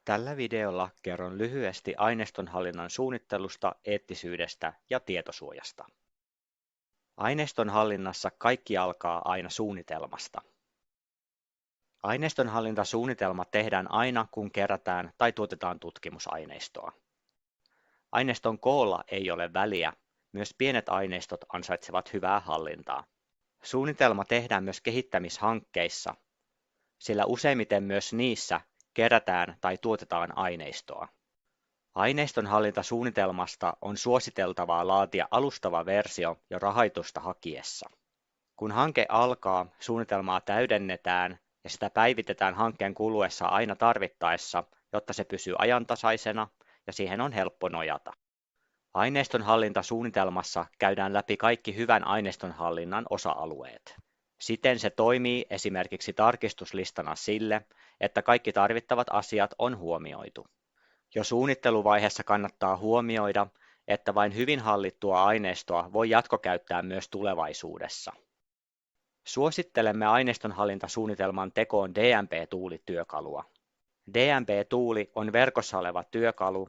Tällä videolla kerron lyhyesti aineistonhallinnan suunnittelusta, eettisyydestä ja tietosuojasta. Aineistonhallinnassa kaikki alkaa aina suunnitelmasta. Aineistonhallintasuunnitelma tehdään aina, kun kerätään tai tuotetaan tutkimusaineistoa. Aineiston koolla ei ole väliä, myös pienet aineistot ansaitsevat hyvää hallintaa. Suunnitelma tehdään myös kehittämishankkeissa, sillä useimmiten myös niissä kerätään tai tuotetaan aineistoa. Aineistonhallintasuunnitelmasta on suositeltavaa laatia alustava versio jo rahoitusta hakiessa. Kun hanke alkaa, suunnitelmaa täydennetään ja sitä päivitetään hankkeen kuluessa aina tarvittaessa, jotta se pysyy ajantasaisena ja siihen on helppo nojata. Aineistonhallintasuunnitelmassa käydään läpi kaikki hyvän aineistonhallinnan osa-alueet. Siten se toimii esimerkiksi tarkistuslistana sille, että kaikki tarvittavat asiat on huomioitu. Jo suunnitteluvaiheessa kannattaa huomioida, että vain hyvin hallittua aineistoa voi jatkokäyttää myös tulevaisuudessa. Suosittelemme aineistonhallintasuunnitelman tekoon DMP-tuulityökalua. DMP-tuuli on verkossa oleva työkalu,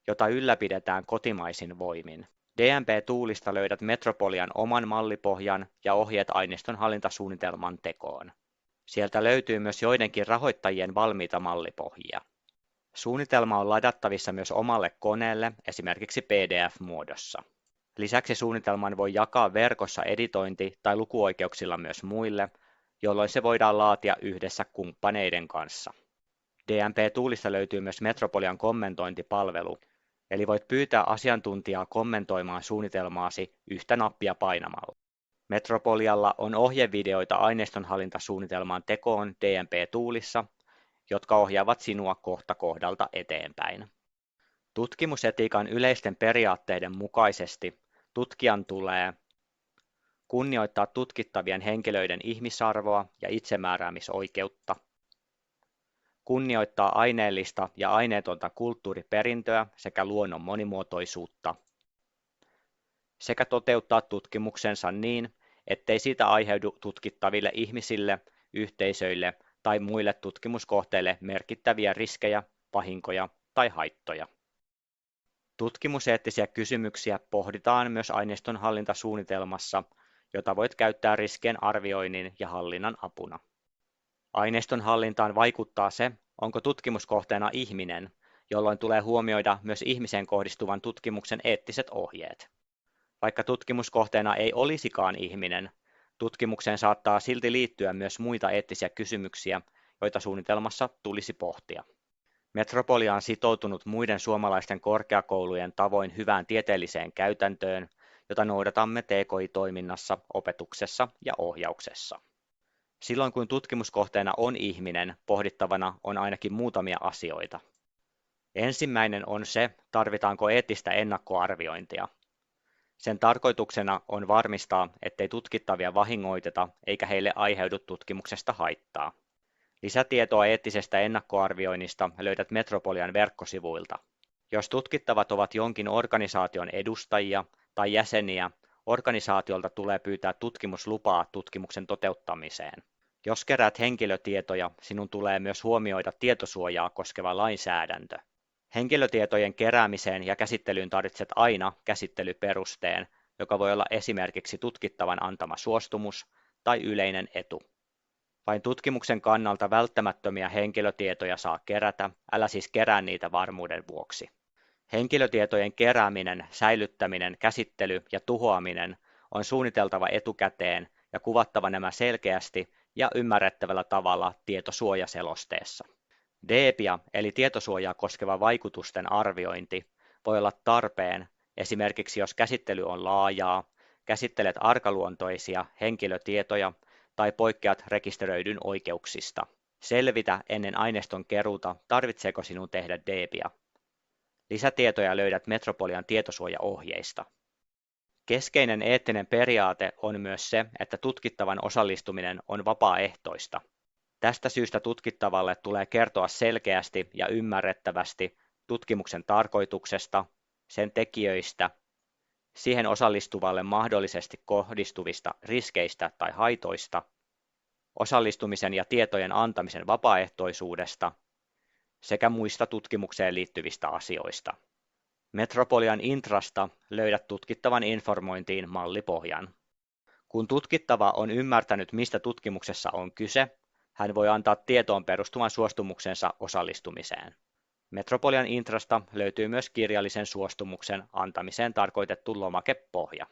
jota ylläpidetään kotimaisin voimin. DMP-tuulista löydät Metropolian oman mallipohjan ja ohjeet aineistonhallintasuunnitelman tekoon. Sieltä löytyy myös joidenkin rahoittajien valmiita mallipohjia. Suunnitelma on ladattavissa myös omalle koneelle, esimerkiksi PDF-muodossa. Lisäksi suunnitelman voi jakaa verkossa editointi- tai lukuoikeuksilla myös muille, jolloin se voidaan laatia yhdessä kumppaneiden kanssa. DMP-tuulista löytyy myös Metropolian kommentointipalvelu, eli voit pyytää asiantuntijaa kommentoimaan suunnitelmaasi yhtä nappia painamalla. Metropolialla on ohjevideoita aineistonhallintasuunnitelman tekoon DMP-tuulissa, jotka ohjaavat sinua kohta kohdalta eteenpäin. Tutkimusetiikan yleisten periaatteiden mukaisesti tutkijan tulee kunnioittaa tutkittavien henkilöiden ihmisarvoa ja itsemääräämisoikeutta, kunnioittaa aineellista ja aineetonta kulttuuriperintöä sekä luonnon monimuotoisuutta, sekä toteuttaa tutkimuksensa niin, ettei siitä aiheudu tutkittaville ihmisille, yhteisöille tai muille tutkimuskohteille merkittäviä riskejä, vahinkoja tai haittoja. Tutkimuseettisiä kysymyksiä pohditaan myös aineistonhallintasuunnitelmassa, jota voit käyttää riskien arvioinnin ja hallinnan apuna. Aineiston hallintaan vaikuttaa se, onko tutkimuskohteena ihminen, jolloin tulee huomioida myös ihmiseen kohdistuvan tutkimuksen eettiset ohjeet. Vaikka tutkimuskohteena ei olisikaan ihminen, tutkimukseen saattaa silti liittyä myös muita eettisiä kysymyksiä, joita suunnitelmassa tulisi pohtia. Metropolia on sitoutunut muiden suomalaisten korkeakoulujen tavoin hyvään tieteelliseen käytäntöön, jota noudatamme TKI-toiminnassa, opetuksessa ja ohjauksessa. Silloin kun tutkimuskohteena on ihminen, pohdittavana on ainakin muutamia asioita. Ensimmäinen on se, tarvitaanko eettistä ennakkoarviointia. Sen tarkoituksena on varmistaa, ettei tutkittavia vahingoiteta eikä heille aiheudu tutkimuksesta haittaa. Lisätietoa eettisestä ennakkoarvioinnista löydät Metropolian verkkosivuilta. Jos tutkittavat ovat jonkin organisaation edustajia tai jäseniä, organisaatiolta tulee pyytää tutkimuslupaa tutkimuksen toteuttamiseen. Jos keräät henkilötietoja, sinun tulee myös huomioida tietosuojaa koskeva lainsäädäntö. Henkilötietojen keräämiseen ja käsittelyyn tarvitset aina käsittelyperusteen, joka voi olla esimerkiksi tutkittavan antama suostumus tai yleinen etu. Vain tutkimuksen kannalta välttämättömiä henkilötietoja saa kerätä, älä siis kerää niitä varmuuden vuoksi. Henkilötietojen kerääminen, säilyttäminen, käsittely ja tuhoaminen on suunniteltava etukäteen ja kuvattava nämä selkeästi ja ymmärrettävällä tavalla tietosuojaselosteessa. DEPIA eli tietosuojaa koskeva vaikutusten arviointi voi olla tarpeen esimerkiksi jos käsittely on laajaa, käsittelet arkaluontoisia henkilötietoja tai poikkeat rekisteröidyn oikeuksista. Selvitä ennen aineiston keruuta, tarvitseeko sinun tehdä DEPIA. Lisätietoja löydät Metropolian tietosuojaohjeista. Keskeinen eettinen periaate on myös se, että tutkittavan osallistuminen on vapaaehtoista. Tästä syystä tutkittavalle tulee kertoa selkeästi ja ymmärrettävästi tutkimuksen tarkoituksesta, sen tekijöistä, siihen osallistuvalle mahdollisesti kohdistuvista riskeistä tai haitoista, osallistumisen ja tietojen antamisen vapaaehtoisuudesta sekä muista tutkimukseen liittyvistä asioista. Metropolian Intrasta löydät tutkittavan informointiin mallipohjan. Kun tutkittava on ymmärtänyt, mistä tutkimuksessa on kyse, hän voi antaa tietoon perustuvan suostumuksensa osallistumiseen. Metropolian Intrasta löytyy myös kirjallisen suostumuksen antamiseen tarkoitettu lomakepohja.